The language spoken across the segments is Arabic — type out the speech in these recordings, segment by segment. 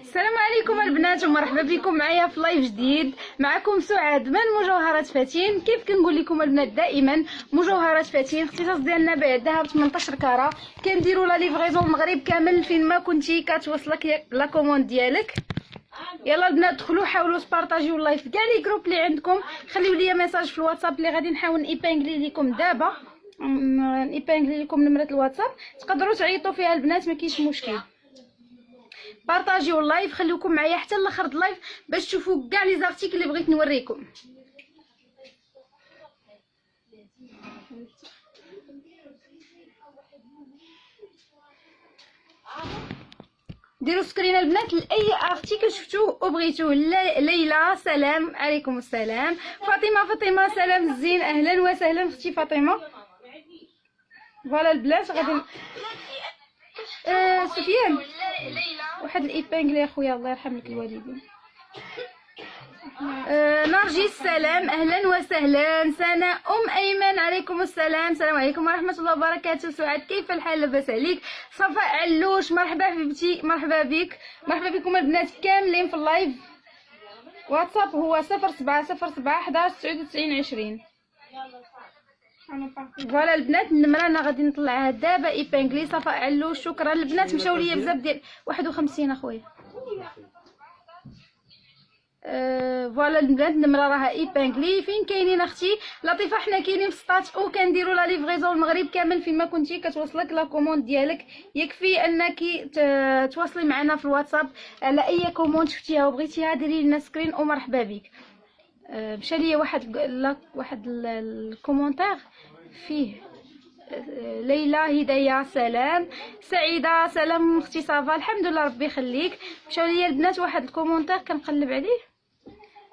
السلام عليكم البنات ومرحبا بكم معايا في لايف جديد. معكم سعاد من مجوهرات فاتين. كيف كنقول لكم البنات دائما مجوهرات فاتين اختصاص ديالنا بيع الذهب 18 كاره. كنديروا لا ليفريزون المغرب كامل فين ما كنتي كتوصلك لا كوموند ديالك. يلا البنات دخلوا حاولوا تبارطاجيو اللايف في كاع لي جروب اللي عندكم. خليو لي ميساج في الواتساب اللي غادي نحاول نيبانغلي لكم دابا، نيبانغلي لكم نمره الواتساب تقدروا تعيطوا فيها البنات، ما كاينش مشكل. بارطاجيو اللايف، خليكم معايا حتى لاخر اللايف باش تشوفوا كاع لي زارتيكل اللي بغيت نوريكم. ديروا سكرين البنات لاي ارتيكل شفتوه وبغيتوه. ليلى سلام عليكم السلام. فاطمه سلام الزين، اهلا وسهلا اختي فاطمه. فوالا البنات غادي سفيان واحد الايبانغل يا خويا الله يرحم لك الوالدين. نرجس سلام اهلا وسهلا. سناء ايمن عليكم السلام. السلام عليكم ورحمه الله وبركاته. سعاد كيف الحال؟ لاباس عليك؟ صفاء علوش مرحبا حبيبتي، مرحبا بك، مرحبا بكم البنات كاملين في اللايف. واتساب هو 0707119920. فوالا البنات النمره انا غادي نطلعها دابا ايبانغلي. صفاء علوش شكرا البنات، مشاو ليا بزاف ديال 51 اخويا. فوالا البنات النمره راها ايبانغلي. فين كاينين اختي لطيفه؟ حنا كاينين في سطات او كنديروا لا ليفريزون المغرب كامل فين ما كنتي كتوصلك لا كوموند ديالك. يكفي انك تواصلي معنا في الواتساب على اي كوموند شفتيها وبغيتيها ديري لنا سكرين ومرحبا بك. مشى ليا واحد الكومونتير فيه ليلى هدايه سلام، سعيده سلام اختي صافا الحمد لله ربي يخليك. مشاو ليا البنات واحد الكومونتير كنقلب عليه،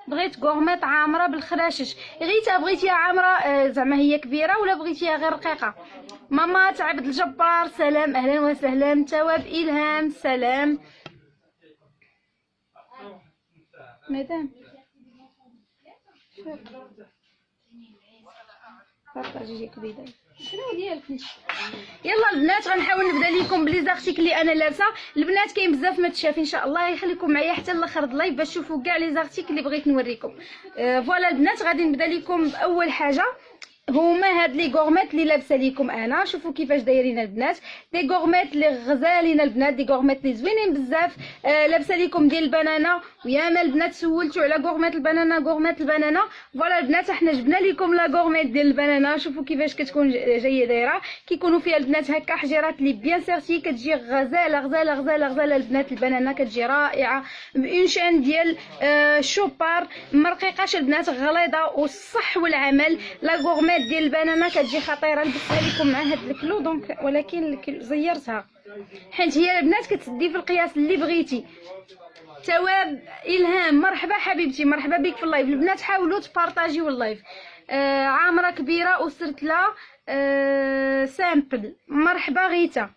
بغيت غورميط عامره بالخراشش. غيتا بغيتيها عامره زعما هي كبيره ولا بغيتيها غير رقيقه؟ ماما تعبد الجبار سلام اهلا وسهلا. تواب الهام سلام. مدام بارطاجي كبيده شنو ديالك؟ يلا البنات غنحاول نبدا لكم بلي زارتيكل اللي انا لابسه. البنات كاين بزاف ما تشاف ان شاء الله، يخليكم معايا حتى لاخر اللايف باش تشوفوا كاع لي زارتيكل اللي بغيت نوريكم. فوالا البنات غادي نبدا لكم باول حاجه هما هاد لي غورميت اللي لابسه ليكم انا. شوفوا كيفاش دايرين البنات، دي غورميت اللي غزالين البنات، دي غورميت اللي زوينين بزاف. لابسه ليكم ديال البنانه. وياما البنات سولتوا على غورميت البنانه، غورميت البنانه. فوالا البنات حنا جبنا لكم لا غورميت ديال البنانه. شوفوا كيفاش كتكون جايه دايره، كيكونوا فيها البنات هكا حجيرات اللي بيان سيرتي، كتجي غزاله غزاله غزاله غزاله البنات. البنانه كتجي رائعه بون شان ديال شوبار، مرقيقاش البنات، غليظه والصح والعمل. لا غورميت ديال البنانه كتجي خطيره. لبستها لكم مع هاد الكلو دونك، ولكن زيرتها حيت هي البنات كتسدي في القياس اللي بغيتي. تواب الهام مرحبا حبيبتي، مرحبا بك في اللايف. البنات حاولوا تبارطاجيو اللايف. عامره كبيره وسرتله سامبل مرحبا غيتا.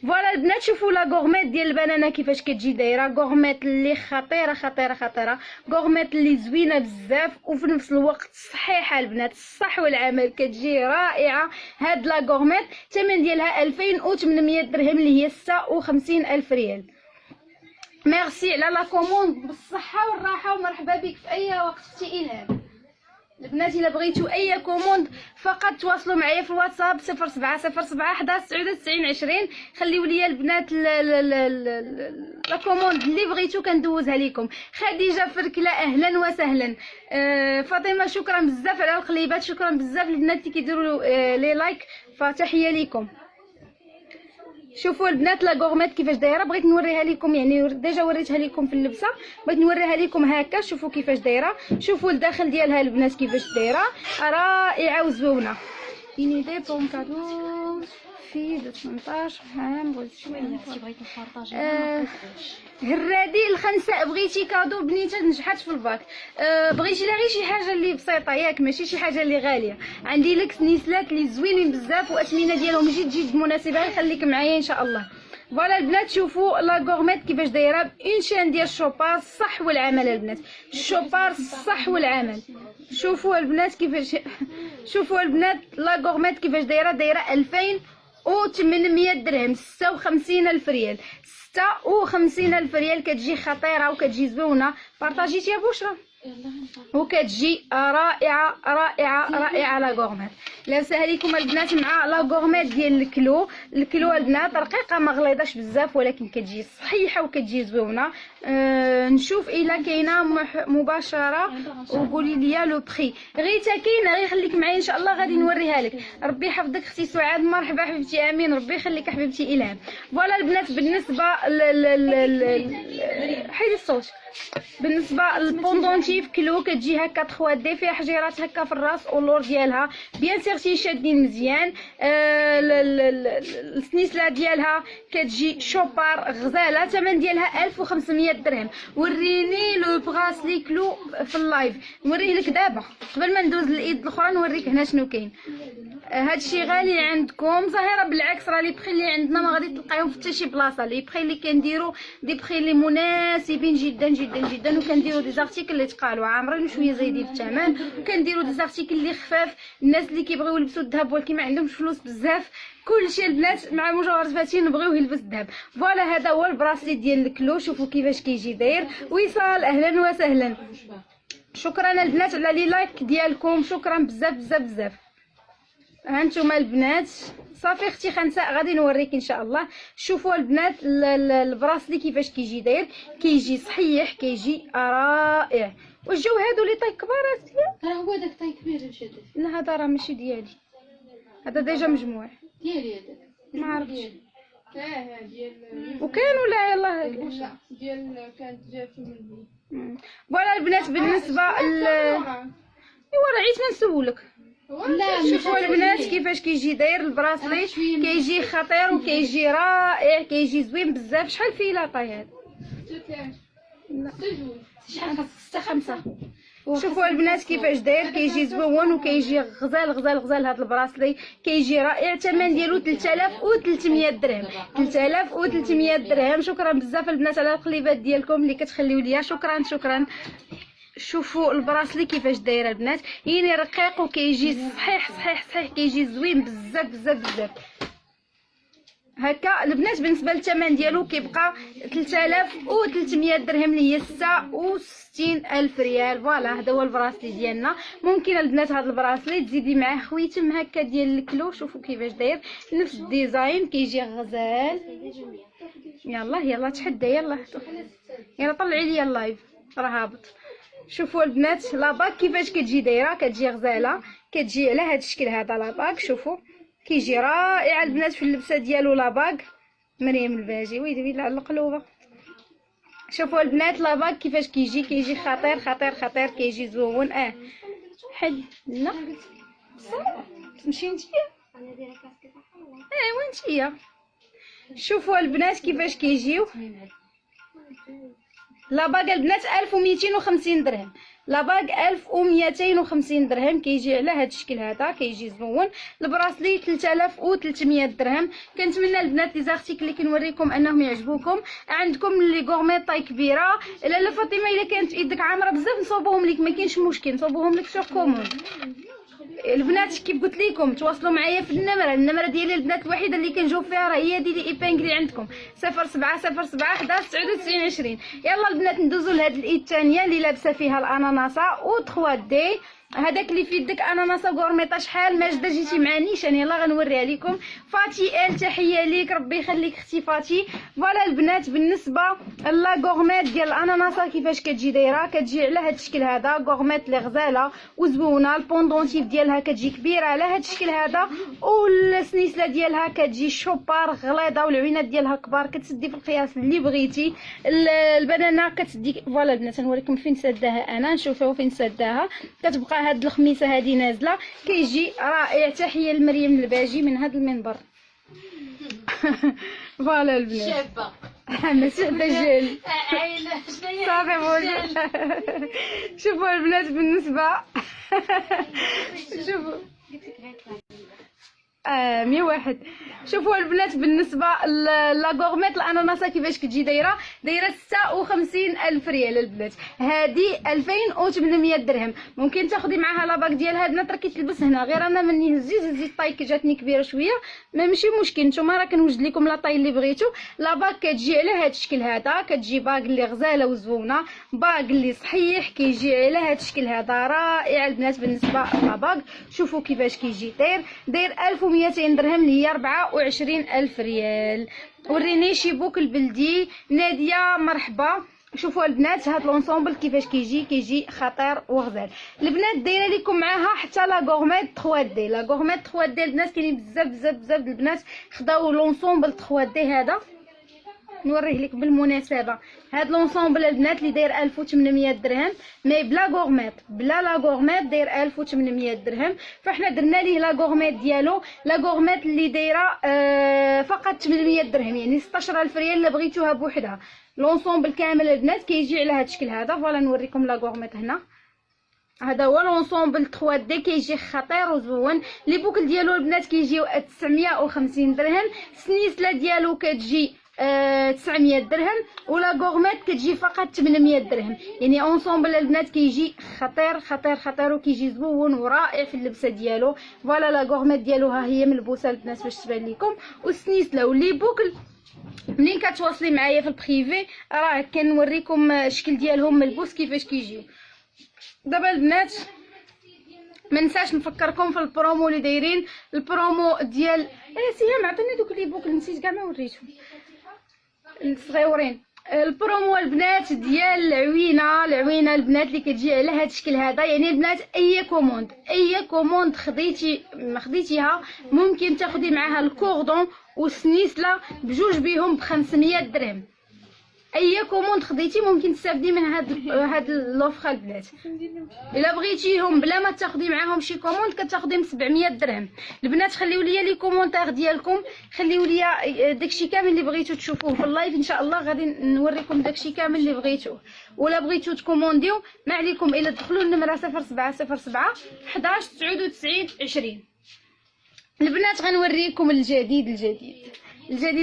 فوالا البنات شوفوا لا غورميت ديال البنانه كيفاش كتجي دايره. غورميت اللي خطيره خطيره خطيره، غورميت اللي زوينه بزاف وفي نفس الوقت صحيحه البنات، الصح والعمل كتجي رائعه. هاد لا غورميت الثمن ديالها 2800 درهم اللي هي 56,000 ريال. ميرسي على لا كوموند بالصحه والراحه ومرحبا بك في اي وقت اختي الهام. البنات الا بغيتو اي كوموند فقط تواصلوا معايا في الواتساب 0707119920. خليو لي البنات لا كوموند اللي بغيتو كندوزها لكم. خديجه فركله اهلا وسهلا. فاطمه شكرا بزاف على القليبات، شكرا بزاف للبنات اللي كيديروا لي لايك، فتحيه لكم. شوفوا البنات لا غورميت كيفاش دايره، بغيت نوريها لكم، يعني ديجا وريتها لكم في اللبسه، بغيت نوريها لكم هكا. شوفوا كيفاش دايره، شوفوا الداخل ديالها البنات كيفاش دايره، رائعه وزوينه. يني دي بون كادو في 18 عام. بغيت شويه بغيت نبارطاجي هرادي الخنساء. بغيتي كادو بنيته نجحت في الباك. بغيتي غير شي حاجه اللي بسيطه ياك، ماشي شي حاجه اللي غاليه. عندي لك نيسلات اللي زوينين بزاف واثمنه ديالهم جد مناسبه. خليك معايا ان شاء الله. فوالا البنات شوفوا لا غورميت كيفاش دايره اون شان ديال الشوبار الصح والعمل البنات، الشوبار الصح والعمل. شوفوا البنات كيفاش شوفوا البنات لا غورميت كيفاش دايره 2000 و800 درهم، 56,000 ريال، 56,000 ريال. كتجي خطيره وكتجي زوينه. بارطاجيتي يا بشرى وكتجي رائعه رائعه رائعه. لا غورميت لابسه عليكم البنات مع لا غورميت ديال الكلو. الكلو البنات رقيقه ما غليظاش بزاف ولكن كتجي صحيحه وكتجي زوينه. نشوف الا كاينه مباشره وقولي لي لو بري. غيتا كاينه غير خليك معايا ان شاء الله غادي نوريها لك. ربي يحفظك اختي سعاد. مرحبا حبيبتي. امين. ربي يخليك حبيبتي الهام. فوالا البنات بالنسبه حيدي الصوت. بالنسبه للبوندونتيف كيلو كتجي هكا 3 دي فيها حجيرات هكا في الراس واللور ديالها بيان سيغ شادين مزيان. السنيسله ديالها كتجي شوبار غزاله. الثمن ديالها 1500 درهم. وريني لو براسلي كلو في اللايف. نوريه لك دابا قبل ما ندوز للايد الاخرى. نوريك هنا شنو كاين. هادشي غالي عندكم ظاهره. بالعكس راه لي بخي اللي عندنا ما غادي تلقايهم في حتى شي بلاصه. لي بخي اللي كنديروا دي بخي اللي مناسبين جدا جدا جدا. وكنديروا دي زارتيكل اللي تقالوا عامرين وشويه زايدين في الثمن. وكنديروا دي زارتيكل اللي خفاف. الناس اللي كيبغيو يلبسوا الذهب ولكن ما عندهمش فلوس بزاف كلشي البنات مع مجوهرات فاتين بغيوه يلبس الذهب. فوالا هذا هو البراسلي ديال الكلو. شوفوا كيفاش كيجي داير. وصال اهلا وسهلا. شكرا البنات على لي لايك ديالكم. شكرا بزاف بزاف بزاف. هانتوما البنات صافي اختي خنساء غادي نوريك ان شاء الله. شوفوا البنات البراسلي كيفاش كيجي داير. كيجي صحيح كيجي رائع. واش جاو هادو لي طاي كبار اختي؟ راه هو داك طاي كبير مشى داك. لا هذا راه ماشي ديالي. هذا ديجا مجموع. ديالي هذاك ما عرفتش ديال وكان ولا يلاه لا ديال كانت جاتو مني. فوالا البنات بالنسبه ايوا راه عييت نسولك. لا شوفوا البنات كيفاش كيجي داير البراسلي. كيجي خطير وكيجي رائع. كيجي زوين بزاف. شحال فيه لا طاي هذا؟ لا شحال خاص 6 5. شوفوا البنات كيفاش داير. كيجي زوين وكيجي غزال غزال غزال. هذا البراسلي كيجي رائع. الثمن ديالو 3300 درهم. 3300 درهم. شكرا بزاف البنات على القليبات ديالكم اللي كتخليو ليا. شكرا شكرا. شوفوا البراسلي كيفاش دايره البنات. يعني رقيق وكيجي صحيح صحيح صحيح. كيجي زوين بزاف بزاف بزاف. هكا البنات بالنسبه للثمن ديالو كيبقى 3300 درهم اللي هي 66,000 ريال. فوالا هذا هو البراسلي ديالنا. ممكن البنات هذا البراسلي تزيدي معاه خويتم هكا ديال الكلو. شوفوا كيفاش داير نفس الديزاين. كيجي غزال. يلا يلا تحدى. يلا طلعي لي اللايف راه هابط. شوفوا البنات لاباك كيفاش كتجي دايره. كتجي غزاله. كتجي على هذا الشكل هذا لاباك. شوفوا كيجي رائع البنات في اللبسه ديالو. لاباك مريم الباجي ويلي على القلوبه. شوفوا البنات لاباك كيفاش كيجي خطير خطير خطير. كيجي زوين. حل لا تمشي نتيا. وين نتيا. شوفوا البنات كيفاش كيجيو. لاباك البنات 1250 درهم. لاباك 1250 درهم. كيجي على هذا الشكل هذا. كيجي زوين. البراسلي 3300 درهم. كنتمنى البنات لي زارتيكل اللي كنوريكم انهم يعجبوكم. عندكم لي غورميط طاي كبيره. لاله فاطمه الا كانت يدك عامره بزاف نصوبوهم لك. ما كاينش مشكل نصوبوهم لك سوغ كومون. البنات كيف قلت لكم تواصلوا معايا في النمره ديالي البنات الوحيده اللي كنجاوب فيها راه هي ديال ايبانغلي عندكم 07 07 11 99 20. يلا البنات ندوزو لهاد الايد الثانيه اللي لابسه فيها الاناناسه و 3 دي. هذاك اللي في يدك اناناسه غورميطه شحال ماجده جيتي مع نيشان. يلا غنوريها لكم. فاتي ال تحيه ليك. ربي يخليك اختي فاتي. فوالا البنات بالنسبه لا غورميط ديال الاناناسه كيفاش كتجي دايره. كتجي على هذا الشكل هذا. غورميط لي غزاله وزوينه. البوندونتيف ديالها كتجي كبيره على هذا الشكل هذا. والسنيسله ديالها كتجي شوبار غليظه. والعوينات ديالها كبار. كتسدي في القياس اللي بغيتي. البنانه كتسدي. فوالا البنات نوريكم فين سداها انا. نشوفوا فين سداها. كتبقى هاد الخميسه هادي نازله. كيجي رائع. تحيه لمريم الباجي من هذا المنبر. فوالا البنات شابه ماشي دجال عايله شناهي صافي بوجه. شوفوا البنات بالنسبه شوفوا 101. شوفوا البنات بالنسبه لا غورميت الاناناسه كيفاش كتجي دايره 56,000 ريال البنات. هذه 2800 درهم. ممكن تاخدي معاها لاباك ديالها البنات راه كيتلبس هنا، غير انا مني هزيت الطاي جاتني كبيره شويه، ما ماشي مشكل، نتوما راه كنوجد لكم لا طاي اللي بغيتو. لاباك كتجي على هذا الشكل هذا، كتجي باك اللي غزاله وزوينه، باك اللي صحيح كيجي على هذا الشكل هذا رائع البنات. بالنسبه لاباك شوفوا كيفاش كيجي داير 1200 درهم اللي هي 24,000 ريال. وريني شي بوك البلدي ناديه مرحبا. شوفوا البنات هاد لونسومبل كيفاش كيجي خطير وغزال. البنات دايره لكم معاها حتى لا غورميت 3 دي. لا غورميت 3 دي البنات كاينين بزاف البنات خداو لونسومبل 3 دي هذا، نوريه لك بالمناسبه. هاد لونسومبل البنات اللي داير 1800 درهم، مي بلا غورميت، بلا لا غورميت داير 1800 درهم. فاحنا درنا ليه لا غورميت ديالو، لا غورميت اللي دايره فقط 800 درهم، يعني 16,000 ريال الا بغيتوها بوحدها. لونسومبل كامل البنات كيجي على هاد الشكل هذا. فوالا نوريكم لا غورميت هنا، هذا هو لونسومبل 3 دي كيجي خطير وزوين. لي بوكل ديالو البنات كيجيو 950 درهم، السنيسله ديالو كتجي 900 درهم، ولا غورميت كتجي فقط 800 درهم. يعني اونسومبل البنات كيجي خطير وكيجي زوين ورائع في اللبسه ديالو. فوالا لا غورميت ديالو ها هي ملبوسه البنات باش تبان لكم، والسنيسله ولي بوكل منين كتواصلي معايا في البريفي راه كنوريكم الشكل ديالهم ملبوس كيفاش كيجيو. دابا البنات ما نساش نفكركم في البرومو اللي دايرين، البرومو ديال سيام عطيني دوك لي بوكل نسيت كاع ما وريتهم الصغيورين. البرومو البنات ديال العوينه البنات اللي كتجي على هذا الشكل هذا. يعني البنات اي كوموند خديتيها ممكن تاخدي معاها الكوردون والسنيسله بجوج بيهم ب500 درهم. اي كوموند خديتي ممكن تستافدي من هاد لوفر البنات. الا بغيتيهم بلا ما تاخدي معاهم شي كوموند كتاخديهم 700 درهم. البنات خليو لي لي كومونتير ديالكم، خليو لي داكشي كامل اللي بغيتو تشوفوه في اللايف ان شاء الله غادي نوريكم داكشي كامل اللي بغيتوه. ولا بغيتو تكومونديو ما عليكم الا تدخلوا النمره 0707 11 99 20. البنات غنوريكم الجديد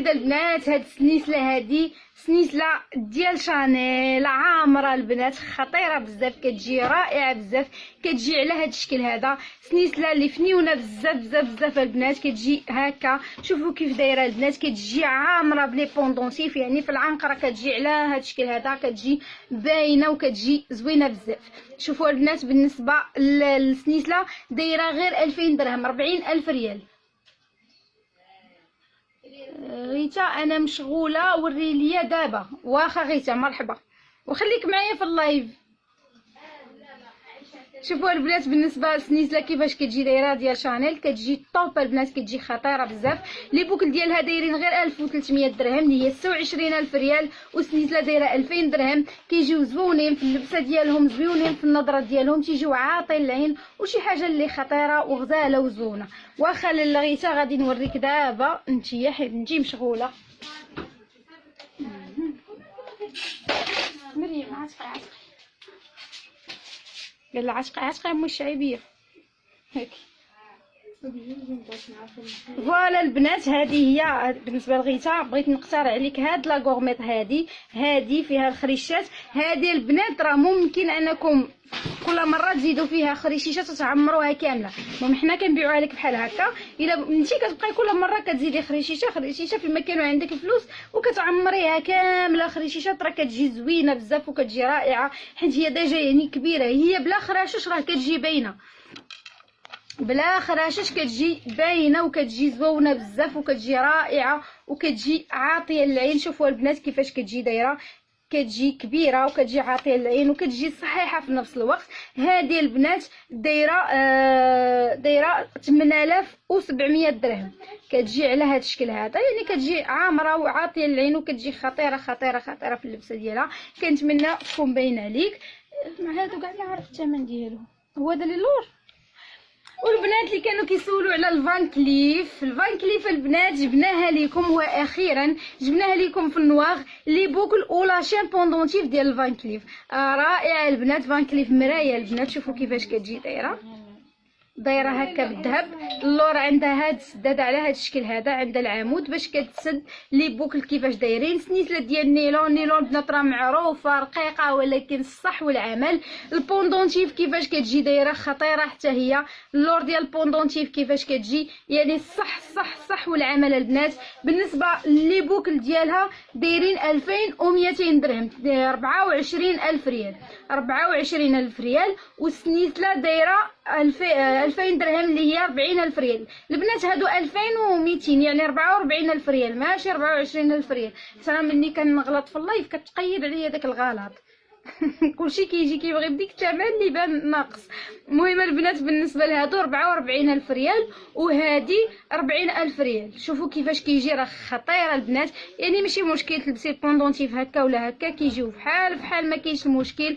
البنات. هاد السنيسله هادي سنيسله ديال شانيل عامره البنات، خطيره بزاف، كتجي رائعه بزاف، كتجي على هاد الشكل هذا. سنيسله اللي فنيونه بزاف البنات، كتجي هكا. شوفوا كيف دايره البنات، كتجي عامره بلي بوندونتيف، يعني في العنقره كتجي على هاد الشكل هذا، كتجي باينه وكتجي زوينه بزاف. شوفوا البنات بالنسبه للسنيسله دايره غير 2000 درهم، 40,000 ريال. غيتا انا مشغوله، وري ليا دابا. واخا غيتا مرحبا، وخليك معايا في اللايف. شوفوا البنات بالنسبه للسنيسله كيفاش كتجي دايره ديال شانيل، كتجي طوب البنات، كتجي خطيره بزاف. لي بوكل ديالها دايرين غير 1300 درهم اللي هي 26,000 ريال، والسنيسله دايره 2000 درهم. كيجيو زوينين في اللبسه ديالهم، زوينين في النظره ديالهم، تيجيو عاطين العين وشي حاجه اللي خطيره وغزاله وزوينه. واخا للغيتا غادي نوريك دابا نتيا حيت نجي مشغوله. مريم عتقي قال لها عتقي ام الشعيبيه هيك. فوالا البنات هذه هي بالنسبه لغيتا. بغيت نقترح عليك هاد لا غورميت هذه فيها الخريشات. هذه البنات راه ممكن انكم كل مره تزيدوا فيها خريشيشه تتعمروها كامله. المهم حنا كنبيعوها لك بحال هكا. الا انتي كتبقاي كل مره كتزيدي خريشيشه فيما كانوا عندك الفلوس وكتعمريها كامله خريشيشات، راه كتجي زوينه بزاف وكتجي رائعه، حيت هي ديجا يعني كبيره. هي بلا خراشش راه كتجي باينه، بلا خراشش كتجي باينه وكتجي زوينه بزاف وكتجي رائعه وكتجي عاطيه للعين. شوفوا البنات كيفاش كتجي دايره، كتجي كبيره وكتجي عاطيه للعين وكتجي صحيحه في نفس الوقت. هذه البنات دايره 8700 درهم، كتجي على هذا الشكل هذا، يعني كتجي عامره وعاطيه للعين وكتجي خطيره في اللبسه ديالها. كنتمنى تكون باينه ليك. مع هادو كاع اللي عرفت الثمن ديالو هو هذا اللور. والبنات اللي كانوا كيسولوا على الفان كليف البنات جبناها لكم، واخيرا جبناها لكم في النواغ لي بوكل ولا شين بوندونتيف ديال الفان كليف. رائعه البنات، فان كليف مرايه البنات. شوفوا كيفاش كتجي دايره، دايره هكا بالذهب. اللور عندها هاد السداد على هاد الشكل هذا، عندها العمود باش كتسد لي بوكل كيفاش دايرين. سنيسله ديال النيلون البنات راه معروفه رقيقه ولكن الصح والعمل. البوندونتيف كيفاش كتجي دايره خطيره حتى هي. اللور ديال البوندونتيف كيفاش كتجي يعني الصح والعمل البنات. بالنسبه لي بوكل ديالها دايرين 2200 درهم، 24000 ريال، 24000 ريال. والسنيسله دايره 2000 درهم اللي هي 40000 ريال. البنات هادو 2200 يعني 44000 ريال ماشي 24000 ريال. انا ملي كنغلط في اللايف كتقيد عليا داك الغلط كلشي كيجي كيبغي بديك الثمن اللي بان ناقص. المهم البنات بالنسبه لهادو 44000 ريال وهادي 40000 ريال. شوفوا كيفاش كيجي راه خطيره البنات، يعني ماشي مشكل تلبسي البوندونتيف هكا ولا هكا كيجيو بحال ما كاينش المشكل.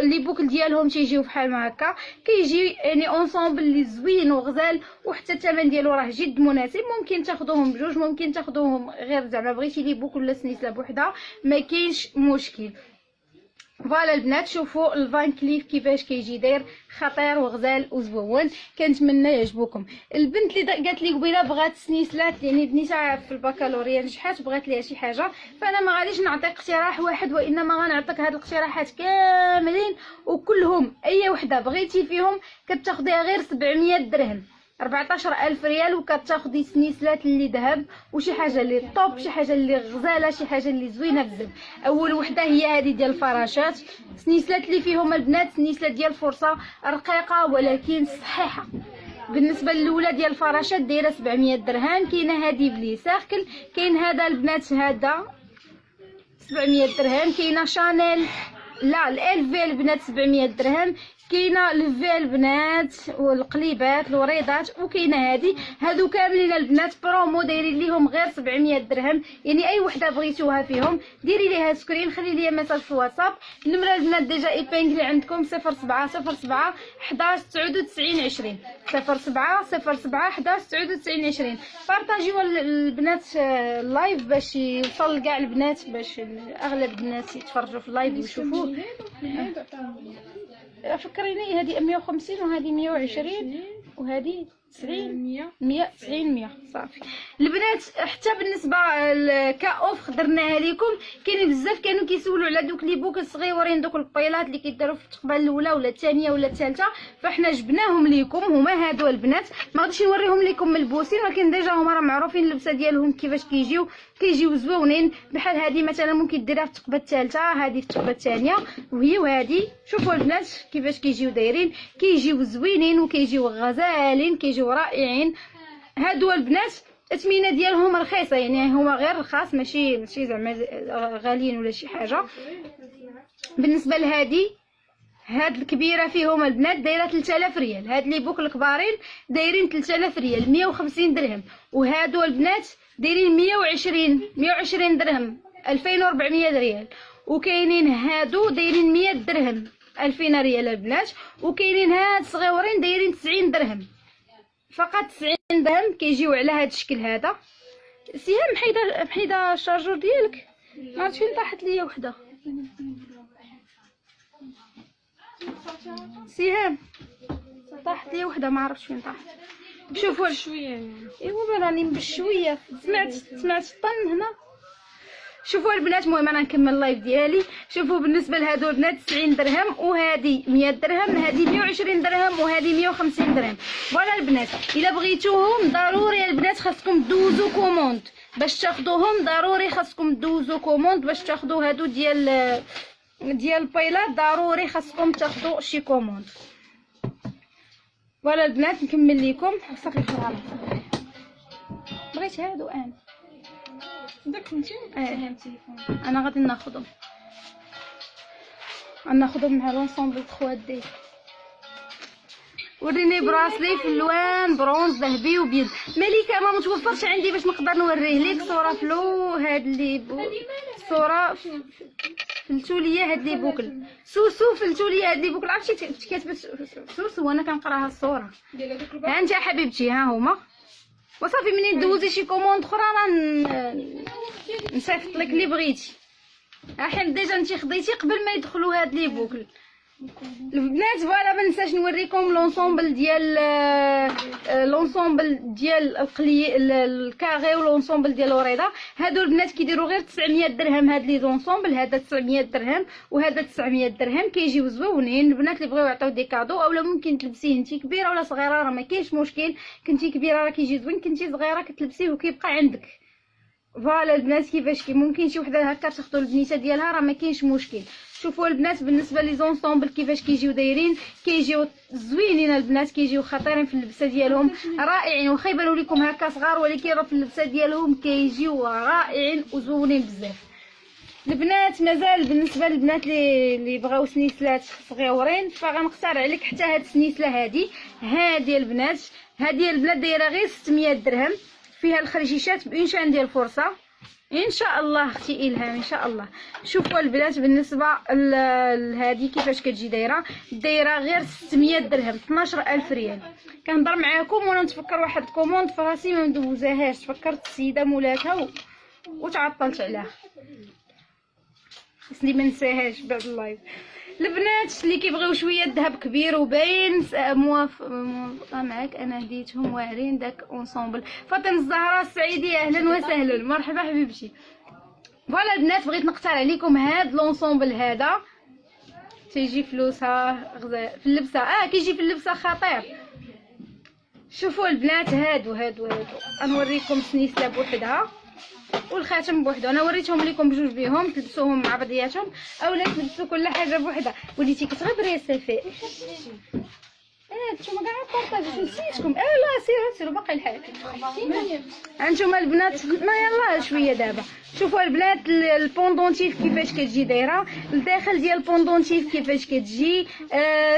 لي بوكل ديالهم تيجيو بحال ما هكا، كيجي يعني اونصومبل اللي زوين وغزال، وحتى الثمن ديالو راه جد مناسب. ممكن تاخذوهم بجوج، ممكن تاخذوهم غير زعما بغيتي لي بوكل ولا سنيسله بوحدها ما كاينش مشكل. فوالا البنات شوفوا الفان كليف كيفاش كيجي داير خطير وغزال وزوون. كنتمنى يعجبوكم. البنت اللي قالت لي قبيله بغات سنيسلات يعني بنيتها في البكالوريا نجحات بغات ليها شي حاجه، فانا ما غاديش نعطيك اقتراح واحد وانما غنعطيك هاد الاقتراحات كاملين وكلهم اي وحده بغيتي فيهم كتاخديها غير 700 درهم، 14000 ريال، وكتاخدي سنيسلات اللي ذهب وشي حاجه اللي طوب، شي حاجه اللي غزاله، شي حاجه اللي زوينه بزاف. اول وحده هي هذه ديال الفراشات. سنيسلات اللي فيهم البنات سنيسلات ديال الفرصه رقيقه ولكن صحيحه. بالنسبه للاولى ديال الفراشات دايره 700 درهم. كاينه هذه بلي ساكل، كاين هذا البنات هذا 700 درهم. كاينه شانيل لا الالفي البنات 700 درهم. كاينه الفي البنات والقليبات الوريضات، وكاينه هادو كاملين البنات برومو دايرين ليهم غير 700 درهم. يعني اي وحده بغيتوها فيهم ديري ليها سكرين، خلي لي مساج في الواتساب. النمره البنات ديجا ايبانغلي عندكم 0707 11 99 20 0707 11 99 20. بارطاجيو البنات اللايف باش يوصل لكاع البنات، باش اغلب الناس يتفرجوا في اللايف ويشوفوه. فكريني هذه 150 وهذه 120 وهذه 90 100 صافي البنات. حتى بالنسبه لكاوف درناها لكم. كاين بزاف كانوا كيسولوا على دوك لي بوك الصغيورين، دوك البيلات اللي كيداروا في التقبه الاولى ولا الثانيه ولا الثالثه، فاحنا جبناهم لكم. هما هادو البنات ما غاديش نوريهم لكم ملبوسين، ولكن ديجا هما راه معروفين اللبسه ديالهم كيفاش كيجيو زوينين. بحال هذه مثلا ممكن ديرها في التقبه الثالثه، هذه في التقبه الثانيه، وهذه شوفوا البنات كيفاش كيجيو دايرين، كيجيو زوينين وكيجيو غزالين، كيجيو رائعين. هادو البنات الثمينه ديالهم رخيصه، يعني هما غير رخاص ماشي زعما غاليين ولا شي حاجه. بالنسبه لهذه هاد الكبيره فيهم البنات دايره 3000 ريال. هاد لي بوك الكبارين دايرين 3000 ريال 150 درهم. وهادو البنات دايرين 120 درهم 2400 ريال. وكاينين هادو دايرين 100 درهم 2000 ريال البنات. وكاينين هاد صغيورين دايرين 90 درهم فقط 90 درهم. كيجيو على هاد الشكل هذا. سهام محيده الشارجور ديالك، ما عرفتش فين طاحت ليا وحده. سهام طاحت ليا وحده ما عرفتش فين طاحت. شوفوا شويه ايوا راني بشويه سمعت الطن هنا. شوفوا البنات المهم انا نكمل اللايف ديالي. شوفوا بالنسبه لهادو البنات 90 درهم وهذه 100 درهم، هذه 120 درهم وهذه 150 درهم. فوالا البنات الا بغيتوهم ضروري البنات خاصكم دوزو كوموند باش تاخذوهم، ضروري خاصكم دوزو كوموند باش تاخذوا هادو ديال البيلات، ضروري خاصكم تاخذوا شي كوموند. فوالا البنات نكمل لكم. صافي خلاص بغيت هادو داك انت انا غادي ناخذهم مع لونسومبل 3 دي. وريني براسلي في اللوان برونز ذهبي وبيض. مليكه ما متوفرش عندي باش نقدر نوريه لك صوره فلو هاد اللي صوره فلتو ليا هاد لي بوكل سوسو فلتو ليا هاد لي بوكل. عرفتي كاتبه سوسو وانا كنقراها الصوره. ها انت حبيبتي ها هما. وصافي منين دوزي شي كوموند اخرى راه نصيفط لك اللي بغيتي. حين ديجا انت خديتي قبل ما يدخلوا هاد لي بوكل. البنات فوالا ما ننساش نوريكم لونسومبل ديال الكاغي ولونسومبل ديال الوريضه. هادو البنات كيديروا غير 900 درهم. هاد لي زونسومبل هذا 900 درهم وهذا 900 درهم، كيجيو زوينين. البنات اللي بغيو يعطيو دي كادو اولا ممكن تلبسيه انتي كبيره ولا صغيره، راه ما كاينش مشكل. كنتي كبيره راه كيجي زوين، كنتي صغيره كتلبسيه وكيبقى عندك. فوالا البنات كيفاش ممكن شي وحده هكا تاخذوا البنيته ديالها، راه ما كاينش مشكل. شوفوا البنات بالنسبه لي زونسومبل كيفاش كيجيو دايرين، كيجيو زوينين البنات، كيجيو خطيرين في اللبسه ديالهم، رائعين. واخا يبانوا لكم هكا صغار ولكن راه في اللبسه ديالهم كيجيو رائعين وزوينين بزاف. البنات مازال بالنسبه للبنات اللي بغاو سنيسلات صغيورين، فغنقترح عليك حتى هاد السنيسله هادي البنات. هادي البنات دايره غير 600 درهم، فيها الخرجيشات بإنشان ديال الفرصه ان شاء الله اختي الهام ان شاء الله. شوفوا البنات بالنسبه لهذه كيفاش كتجي دايره غير 600 درهم، 12000 ريال. كنهضر معاكم وانا نتفكر واحد الكوموند فراسي ما ندوزاهاش، تفكرت السيده مولاتها وتعطلت عليها، خصني ما نساهاش بعد اللايف. البنات اللي كيبغيو شويه الذهب كبير وباين موافقه معاك، انا هديتهم واعرين داك اونسومبل. فاطمه الزهراء السعيديه اهلا وسهلا، مرحبا حبيبتي. فوالا البنات بغيت نقترح عليكم هاد لونسومبل هذا، تيجي فلوسها في اللبسه كيجي في اللبسه خطير. شوفوا البنات هادو غنوريكم سنيسله بوحدها والخاتم بوحده. انا وريتهم لكم بجوج بيهم، تلبسوهم مع بعضياتهم اولا تلبسوا كل حاجه بوحدها. وليتي كتغبر يا صفاء. نتوما كاع بارطاجيتو نسيتكم. لا سيروا باقي الحال. هانتوما البنات ما يلاه شويه دابا. شوفوا البنات البوندونتيف كيفاش كتجي دايره، الداخل ديال البوندونتيف كيفاش كتجي.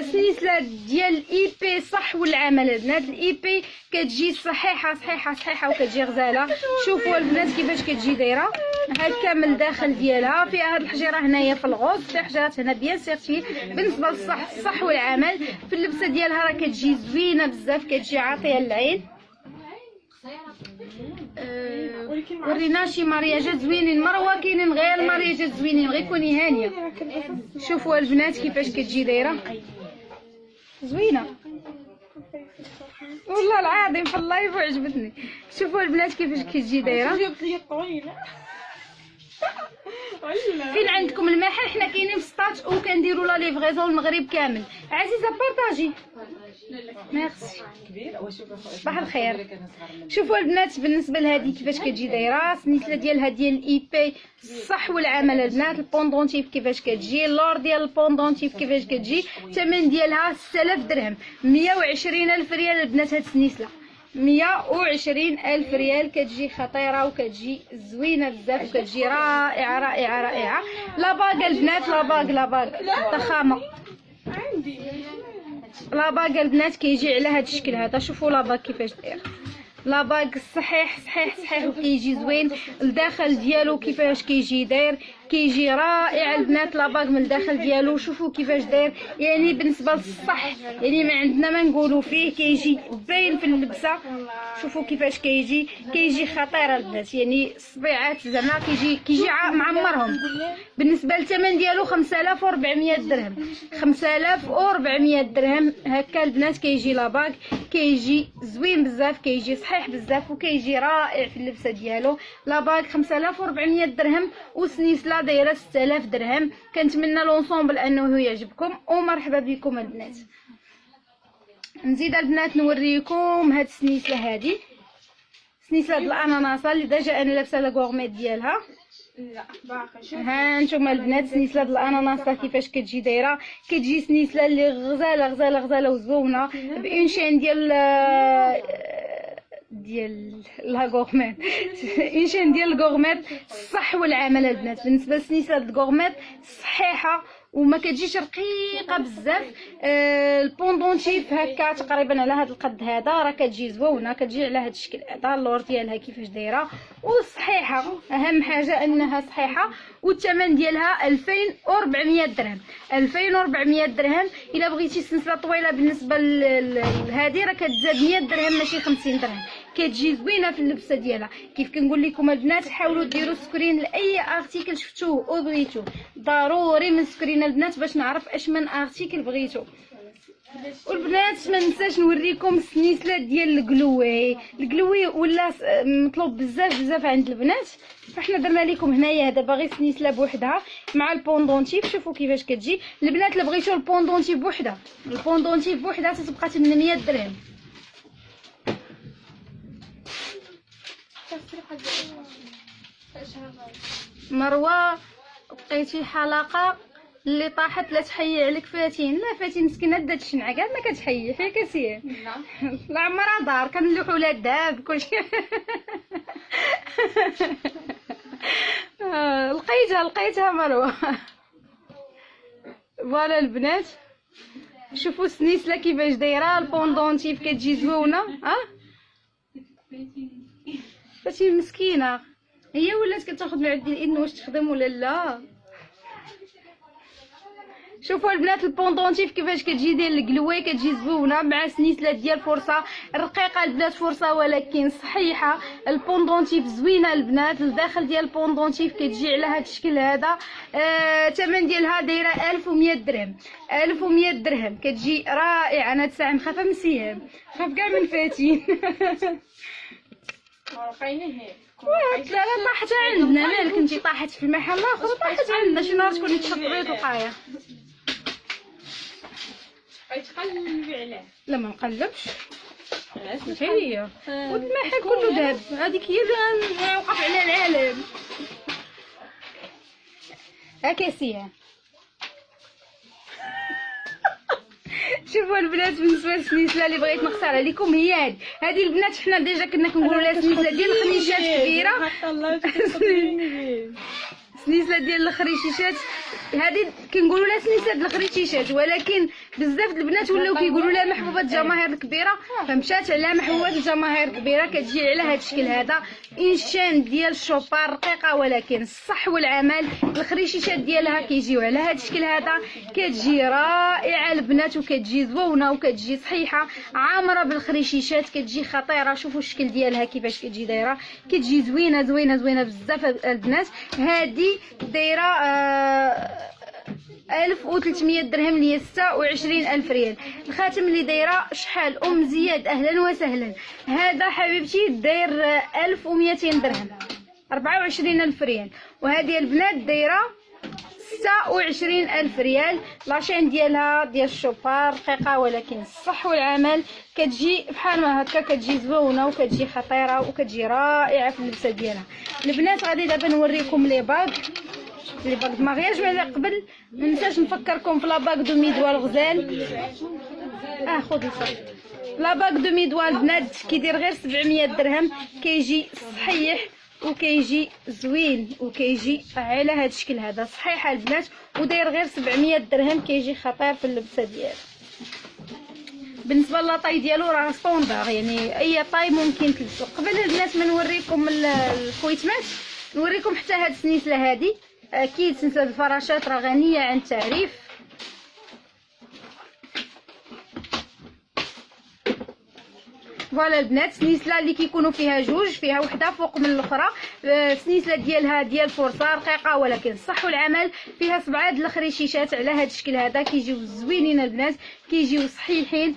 سلسله ديال اي بي صح والعمل البنات. الاي بي كتجي صحيحه وكتجي غزاله. شوفوا البنات كيفاش كتجي دايره هكا من الداخل ديالها. فيها هاد الحجيره هنايا في الغوص، فيها حجرات هنا بيان سيرتي. بالنسبه للصح والعمل في اللبسه ديالها راه كتجي زوينه بزاف، كتجي عاطيه للعين. ورينا شي مارياجات زوينين، مروه كاينين غير مارياجات زوينين، غير كوني هانيه. شوفوا البنات كيفاش كتجي دايره زوينه والله العظيم في اللايف وعجبتني. شوفوا البنات كيفاش كتجي دايره. فين عندكم المحل؟ حنا كاينين في سطات وكنديروا لا ليفغيزون المغرب كامل. عزيزه بارطاجي ميرسي. صباح الخير. شوفوا البنات بالنسبه لهذه كيفاش كتجي دايره، السنيسله ديالها ديال الاي بي صح والعمل البنات. البوندونتيف كيفاش كتجي، اللور ديال البوندونتيف كيفاش كتجي. الثمن ديالها 6000 درهم، 120000 ريال البنات. هاد السنيسله 120000 ريال، كتجي خطيره وكتجي زوينه بزاف وكتجي رائعه. لا باغ البنات، لا باغ ضخامه. عندي لا باغ البنات كيجي على هذا الشكل هذا. شوفوا لا باغ كيفاش داير، لا باغ صحيح وكيجي زوين. الداخل ديالو كيفاش كيجي داير، كيجي رائع البنات. لا باغ من الداخل ديالو شوفوا كيفاش داير، يعني بالنسبه للصح يعني ما عندنا ما نقولوا فيه، كيجي باين في اللبسه. شوفوا كيفاش كيجي خطير البنات، يعني الصبيعات زعما كيجي معمرهم. بالنسبه للثمن ديالو 5400 درهم، 5400 درهم هكا البنات. كيجي لا باغ كيجي زوين بزاف، كيجي صحيح بزاف وكيجي رائع في اللبسه ديالو. لا باغ 5400 درهم وسنيسله دايره 6000 درهم. كنتمنى لونسومبل انه يعجبكم ومرحبا بكم البنات. نزيد البنات نوريكم هاد السنيسله هادي، سنيسله ديال الاناناسه اللي ديجا انا لابسه لا غورميت ديالها. لا باقي. ها نتوما البنات سنيسله ديال الاناناسه كيفاش كتجي دايره. كتجي سنيسله اللي غزاله وزوينه بانشان ديال لا غورميت انشان ديال الغورميت صح والعمل البنات. بالنسبه لسنيسله الغورميت صحيحه وما كتجيش رقيقه بزاف. البوندونتيف هكا تقريبا على هذا القد هذا، راه كتجي زوينه، كتجي على هذا الشكل هذا. اللور ديالها كيفاش دايره وصحيحه، اهم حاجه انها صحيحه. والثمن ديالها 2400 درهم، 2400 درهم. الا بغيتي سلسله طويله بالنسبه لهذه راه كتزاد 100 درهم ماشي 50 درهم، كتجي زوينه في اللبسه ديالها. كيف كنقول لكم البنات حاولوا ديروا سكرين لاي ارتيكل شفتوه وبغيتو، ضروري من سكرين البنات باش نعرف اش من ارتيكل بغيتو. والبنات ما ننساش نوريكم السنيسله ديال القلوي ولا مطلوب بزاف عند البنات، فاحنا درنا لكم هنايا هذا باغي سنيسله بوحدها مع البوندونتيف. شوفوا كيفاش كتجي البنات. اللي بغيتو البوندونتيف بوحدها، البوندونتيف بوحدها تتبقى 800 درهم. مروه بقيتي حلقه اللي طاحت لا تحيي عليك فاتين. لا فاتين مسكينه دات الشنعه كاع ما كتحيي حيت كسير لا عمرها دار كنلوحوا لها الذهب كلشي. لقيتها مروه. فوالا البنات شوفوا السنيسله كيفاش دايره، البوندونتيف كتجي زوينه. فاتين مسكينه هي ولات كتاخذ من عند الإذن واش تخدم ولا لا. شوفوا البنات البوندونتيف كيفاش كتجي ديال القلوي، كتجي زوينه مع سنيسله ديال فرصه رقيقه البنات، فرصه ولكن صحيحه. البوندونتيف زوينه البنات، الداخل ديال البوندونتيف كتجي على هذا الشكل هذا. الثمن ديالها دايره 1100 درهم. 1100 درهم كتجي رائعه. انا تساع مخافه من سيام، خاف كاع من فاتين. لا طاحت عندنا، مالك انتي طاحت في المحل الاخر طاحت عندنا. شي نهار تكوني تحط بيض وقايه تقلبي عليه. لا ما نقلبش، هي والمحل كله ذهب. هذيك هي اللي وقف على العالم. هكا سيان. شوفوا البنات بالنسبه للسنيسله اللي بغيت نختارها لكم هي هذه البنات. حنا ديجا كنا كنقولوا لها سنيسله ديال الخريشات كبيره. سنيسله ديال الخريشيشات هذه كنقولوا لها سنيسله ديال الخريشيشات، ولكن بزاف البنات ولاو كيقولوا لها محبوبه الجماهير الكبيره، فمشات على محبوبه الجماهير الكبيره. كتجي على هذا الشكل هذا انشان ديال الشوبار رقيقه ولكن الصح والعمل. الخريشيشات ديالها كيجيو على هذا الشكل هذا، كتجي رائعه البنات وكتجي زوينه وكتجي صحيحه عامره بالخريشيشات، كتجي خطيره. شوفوا الشكل ديالها كيفاش كتجي دايره، كتجي زوينه بزاف البنات. هذه دايره 1300 درهم اللي هي 26000 ريال. الخاتم اللي دايره شحال ام زياد اهلا وسهلا. هذا حبيبتي داير 1200 درهم 24000 ريال. وهذه البنات دايره 26000 ريال. لاشين ديالها ديال الشوبار رقيقه ولكن الصح والعمل. كتجي بحال ما هكا، كتجي زوينه وكتجي خطيره وكتجي رائعه في اللبسه ديالها. البنات غادي دابا نوريكم لي باغ د مارياج. ملي قبل ما ننساش نفكركم في لا باغ دو ميدوال غزال. خذ الصاط. لا باغ دو ميدوال بنات كيدير غير 700 درهم. كيجي صحيح وكيجي زوين وكيجي على هذا الشكل هذا صحيحه البنات وداير غير 700 درهم. كيجي خطير في اللبسه ديالو. بالنسبه لاطاي ديالو راه ستوندار، يعني اي طاي ممكن تلبسو. قبل البنات ما نوريكم الكويتمات نوريكم حتى هاد السنيسله هادي. اكيد سلسله الفراشات راه غنيه عن التعريف. فوالا البنات سنيسله اللي كيكونوا فيها جوج، فيها وحده فوق من الاخرى. سنيسله ديالها ديال فرصه رقيقه ولكن الصح والعمل. فيها 7 د الخريشيشات على هذا الشكل هذا. كيجيو زوينين البنات، كيجيو صحيحين.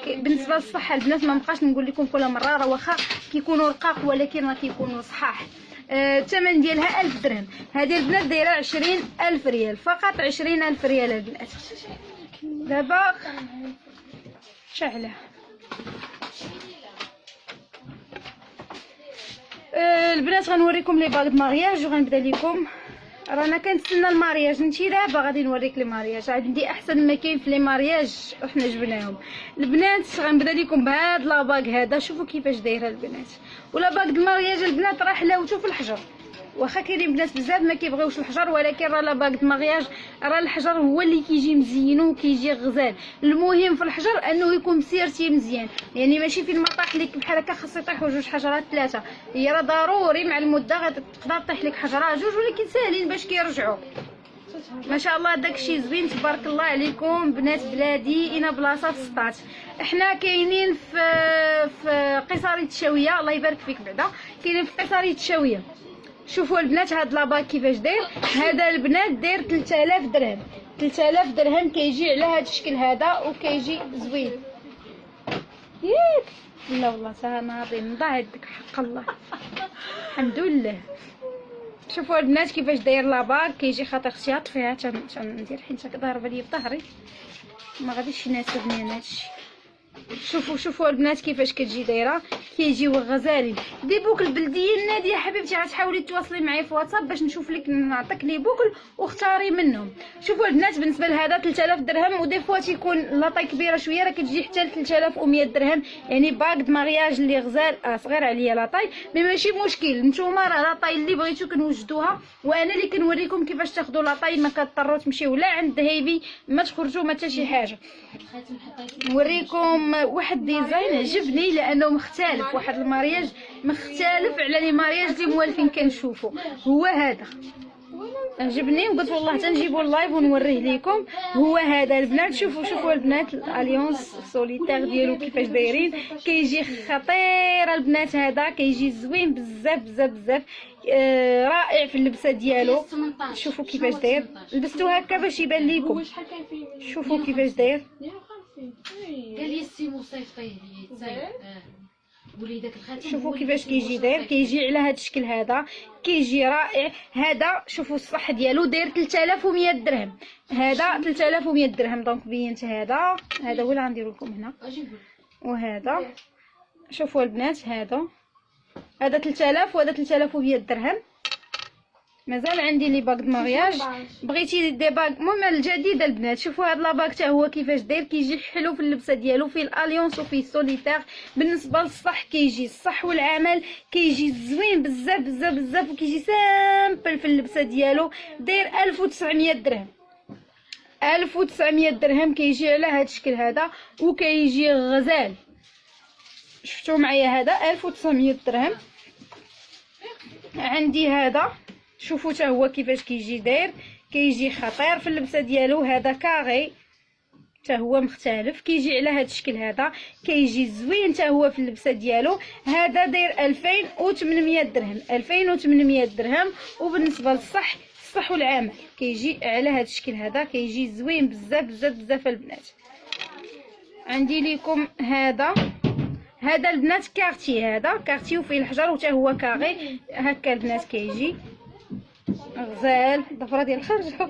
بالنسبه للصحه البنات ما نبقاش نقول لكم كل مره، راه واخا كيكونوا رقاق ولكن راه كيكونوا صحاح. الثمن ديالها 1000 درهم. هذه البنات دايره 20000 ريال فقط. 20000 ريال البنات. دابا شعله البنات غنوريكم لي باغ د مارياج وغنبدا لكم. رانا كنتسنى المارياج، نتي دابا غادي نوريك لي مارياج. عندي احسن ما كاين في لي مارياج وحنا جبناهم البنات. غنبدا لكم بهاد لا باغ هذا. شوفوا كيفاش دايره البنات. ولا باغ د مارياج البنات راه حلاوته في الحجر. واخا كاينين بنات بزاف ما كيبغيوش الحجر، ولكن راه لا باغ د مارياج راه الحجر هو اللي كيجي مزينو وكيجي غزال. المهم في الحجر انه يكون مسيرتي مزيان، يعني ماشي فين ما طاح لك بحال هكا خاص يطيحوا 2 حجرات 3. هي راه ضروري مع المده غتقدر طيح لك حجره 2 ولكن ساهلين باش كيرجعوا. ما شاء الله داكشي زوين تبارك الله عليكم بنات بلادي. انا بلاصه في سطات، احنا كاينين في قصريه الشاويه. الله يبارك فيك بعدا، كاينين في قصريه الشاويه. شوفوا البنات هاد لاباك كيفاش داير. هذا البنات داير 3000 درهم. 3000 درهم كيجي على هاد الشكل هذا وكيجي زوين. ياك لا والله ناضي نضع يدك حق الله. الحمد لله. شوفوا البنات كيفاش داير لاباك كيجي، خاطر اختي طفيها تندير حيت ضاربه لي بظهري ما غاديش يناسبني انا هادشي. شوفوا البنات كيفاش كتجي دايره، كيجيو غزالين. دي بوكل بلديين ناديه حبيبتي غتحاولي تواصلي معايا في واتساب باش نشوف لك نعطيك لي بوكل واختاري منهم. شوفوا البنات بالنسبه لهذا 3000 درهم، ودي فوا تيكون لاطاي كبيره شويه راه كتجي حتى ل 3100 درهم. يعني باك د مارياج اللي غزال صغير عليا لاطاي مي ماشي مشكل. نتوما راه لاطاي اللي بغيتو كنوجدوها، وانا اللي كنوريكم كيفاش تاخذوا لاطاي. ما كضطروا تمشيو لا عند هيبي ما تخرجوا ما حتى شي حاجه. نوريكم واحد ديزاين عجبني لانه مختلف، واحد المارياج مختلف على لي مارياج اللي موالفين كنشوفوا. هو هذا عجبني وقلت والله تنجيبو اللايف ونوريه ليكم. هو هذا البنات. شوفوا البنات الاليونس سوليتير ديالو كيفاش دايرين، كيجي خطير البنات. هذا كيجي زوين بزاف بزاف بزاف. رائع في اللبسه ديالو. شوفوا كيفاش داير، لبستو هكا باش يبان ليكم. شوفوا كيفاش داير. قال لي السي مصيفطيه لي وليدك الخاتم. شوفوا كيفاش كيجي داير، كيجي على هذا الشكل هذا، كيجي رائع. هذا شوفوا الصح ديالو داير 3100 درهم. هذا 3100 درهم. دونك بينت هذا هو اللي غنديرو لكم هنا. وهذا شوفوا البنات هذا 3000 وهذا 3100 درهم. مازال عندي لي باك د مارياج. بغيتي دي باك المهم الجديده البنات. شوفوا هذا لاباك حتى هو كيفاش داير، كيجي حلو في اللبسه ديالو، فيه الاليونس وفيه السوليتير. بالنسبه للصح كيجي الصح والعمل كيجي زوين بزاف بزاف بزاف، وكيجي سامبل في اللبسه ديالو. داير 1900 درهم. 1900 درهم كيجي على هذا الشكل هذا وكيجي غزال. شفتوا معايا هذا 1900 درهم. عندي هذا شوفوا حتى هو كيفاش كيجي داير، كيجي خطير في اللبسه ديالو. هذا كاري حتى هو مختلف، كيجي على هذا الشكل هذا، كيجي زوين حتى هو في اللبسه ديالو. هذا داير 2800 درهم. 2800 درهم. وبالنسبه للصح الصح والعمل كيجي على هذا الشكل هذا، كيجي زوين بزاف بزاف بزاف البنات. عندي لكم هذا البنات كارتي. هذا كارتي وفيه الحجر وتا هو كاغي هكا البنات. كيجي غزال ضفره ديال الخرجه.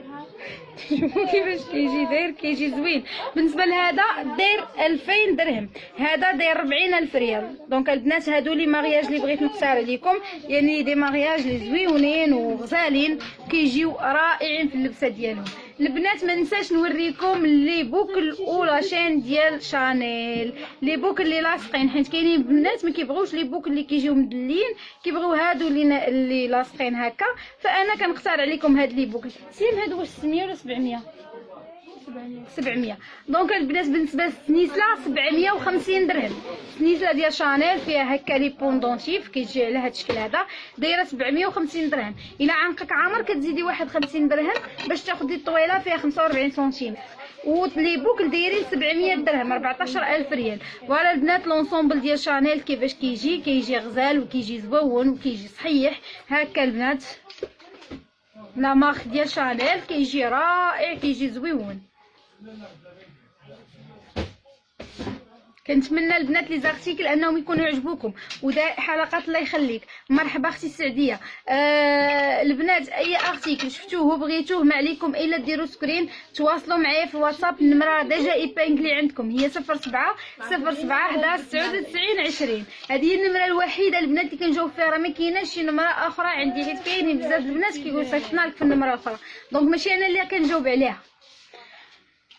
شوفوا كيفاش كيجي داير، كيجي زوين. بالنسبه لهذا داير 2000 درهم. هذا داير 40000 ريال. دونك البنات هادو لي مارياج اللي بغيت نختار عليكم، يعني دي مارياج لي زويونين وغزالين كيجيو رائعين في اللبسه ديالهم. البنات ما ننساش نوريكم لي بوكل ولا شين ديال شانيل. لي بوكل اللي لاصقين، حيت كاينين بنات ما كيبغوش لي بوكل اللي كيجيو مدلين، كيبغيو هادو اللي لاصقين هكا. فانا كنختار عليكم هاد لي بوكل. سليم هادو واش 600 ولا 700؟ 700. دونك البنات بالنسبه للسنيسله 750 درهم. السنيسله ديال شانيل فيها هكا لي بوندونتيف كيجي على هذا الشكل هذا، دايره 750 درهم. الا عنقك عامر كتزيدي واحد 50 درهم باش تاخدي الطويله فيها 45 سنتيم. ولي بوكل دايرين 700 درهم، 14000 ريال. فوالا البنات لونسومبل ديال شانيل كيفاش كيجي غزال وكيجي زوون وكيجي صحيح هكا البنات. لا مارك ديال شانيل كيجي رائع، كيجي زويون. كنتمنى البنات لي زارتيكل انهم يكونوا يعجبوكم. ودا حلقات الله يخليك. مرحبا اختي السعديه. البنات اي ارتيكل شفتوه بغيتوه ما عليكم الا ديروا سكرين، تواصلوا معايا في الواتساب. النمره ديجا ايبانكلي عندكم هي 07 07 11 99 20. هذه هي النمره الوحيده البنات اللي كنجاوب فيها، راه ما كايناش شي نمره اخرى عندي، حيت كاينين بزاف البنات كيقولوا صيفطنا لك في النمره الاخرى، دونك ماشي انا اللي كنجاوب عليها.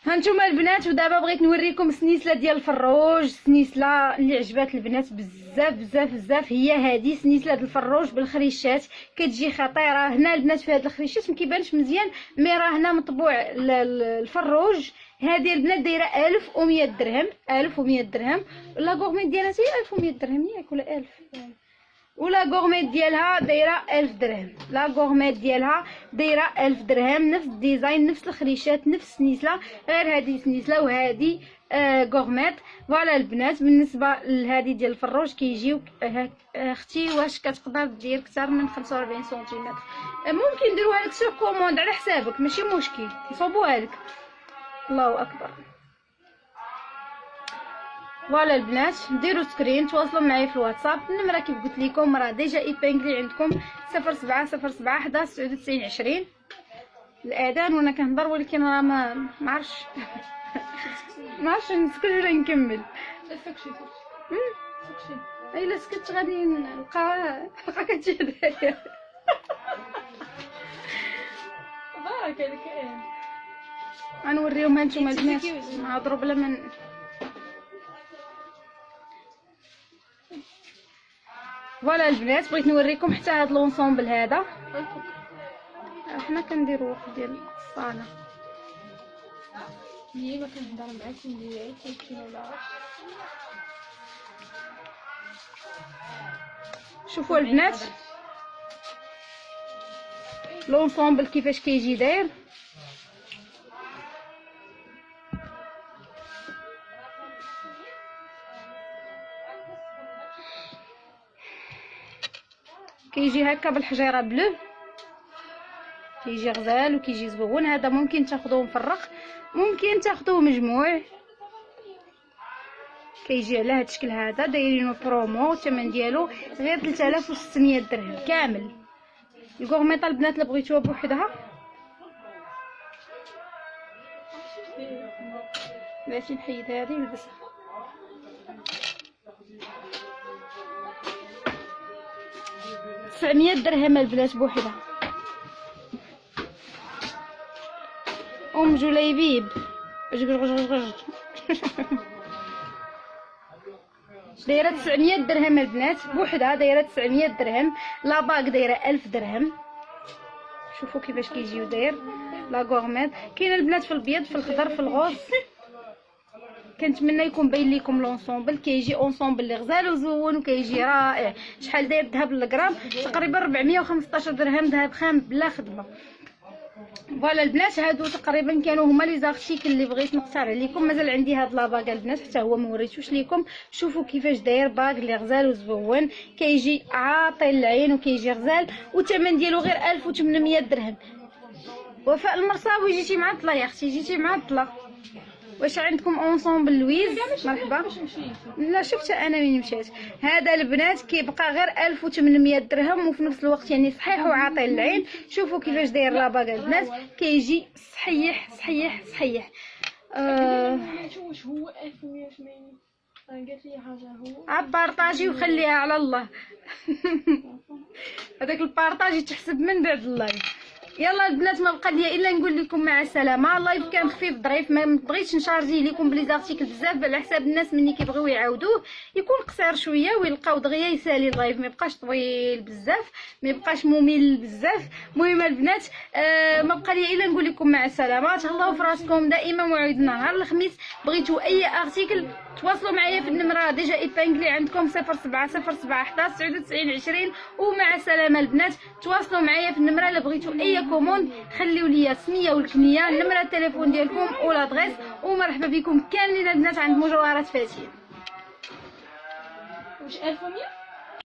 هانتوما البنات. ودابا بغيت نوريكم سنيسله ديال الفروج. سنيسله اللي عجبات البنات بزاف بزاف بزاف هي هذه سنيسله ديال الفروج بالخريشات، كتجي خطيره. هنا البنات في هاد الخريشات ما كيبانش مزيان مي راه هنا مطبوع الفروج. هذه البنات دايره 1100 درهم. 1100 درهم. لا غورميت ديالها حتى 1100 درهم ياك ولا 1000؟ ولا غورميت ديالها دايره 1000 درهم. لا غورميت ديالها دايره 1000 درهم، نفس الديزاين نفس الخريشات نفس السنيسله، غير هذه سنيسله وهذه غورميت. فوالا البنات بالنسبه لهذه ديال الفروج كيجيو اختي واش كتقدر دير اكثر من 45 سنتيمتر؟ ممكن نديروها لك سور كوموند على حسابك ماشي مشكل، نصوبوها لك. الله اكبر. فوالا البنات ديروا سكرين، تواصلوا معايا في الواتساب. النمره كيف قلت لكم راه ديجا ايبانغلي عندكم 0707 11 99 20. الاذان وانا كنهضر ولكن راه ما عرفتش ما عرفتش نسكت ولا نكمل. فكشي الا سكت غادي نلقى كتجي هدايا. بارك عليك. غنوريهم هانتوما البنات نهضروا بلا من فوالا البنات. بغيت نوريكم حتى هاد لونسومبل هذا. حنا كنديروا واحد ديال الصاله ملي ما كنهضر معاك ندير كيفين ولا شوفوا البنات لونسومبل كيفاش كيجي داير. كيجي هكا بالحجيره بلو، كيجي غزال وكيجي زوون. هذا ممكن تاخذوه مفرق ممكن تاخذوه مجموع. كيجي على هذا الشكل هذا، دايرينو برومو. الثمن ديالو غير 3600 درهم كامل. الكورميطه البنات اللي بغيتوها بوحدها بلاتي نحيد هذه ونلبسها. تسعمية درهم البنات بوحدها. ام جليبيب دايره 900 درهم البنات بوحدها، دايره 900 درهم. لا باك دايره 1000 درهم. شوفوا كيفاش كيجيو داير لا غورميت. كاين البنات في البيض في الخضر في الغوص. كنتمنى يكون باين لكم لونسومبل. كيجي اونسومبل اللي غزال وزوون وكيجي رائع. شحال داير الذهب للغرام؟ تقريبا 415 درهم ذهب خام بلا خدمه. فوالا البنات هادو تقريبا كانوا هما لي زارتيكل اللي بغيت نقترح عليكم. مازال عندي هاد لاباغ البنات حتى هو ما وريتوش ليكم. شوفوا كيفاش داير باغ اللي غزال وزوون، كيجي عاطي العين وكيجي غزال، والثمن ديالو غير 1800 درهم. وفاء المرصاوي جيتي معطله يا اختي، جيتي معطله. واش عندكم اونسومبل لويز؟ مرحبا. لا شفت انا وين مشات. هذا البنات كيبقى غير 1800 درهم وفي نفس الوقت يعني صحيح وعاطي العين. شوفوا كيفاش داير لاباغ البنات، كيجي صحيح صحيح صحيح. واش هو 1180 قالت لي حاجه هو عبارطاجي وخليها على الله. هذاك البارطاج يتحسب من بعد اللايف. يلا البنات ما بقى ليا الا نقول لكم مع السلامه. اللايف كان خفيف ظريف، ما بغيتش نشارجي لكم بلي زارتيكل بزاف على حساب الناس مني كيبغيو يعاودوه يكون قصير شويه ويلقاو دغيا يسالي اللايف، ما يبقاش طويل بزاف ما يبقاش ممل بزاف. المهم البنات ما بقى ليا الا نقول لكم مع السلامه. تهلاو في راسكم دائما. موعدنا نهار الخميس. بغيتوا اي ارتيكل تواصلوا معايا في النمره ديجا ايبانغلي عندكم 0707 11 99 20. ومع السلامه البنات. تواصلوا معايا في النمره الا بغيتوا اي كوموند، خليو لي السميه والكنيه نمره التليفون ديالكم ولادغيس. ومرحبا بكم كاملين البنات عند مجوهرات فاتين. واش 1100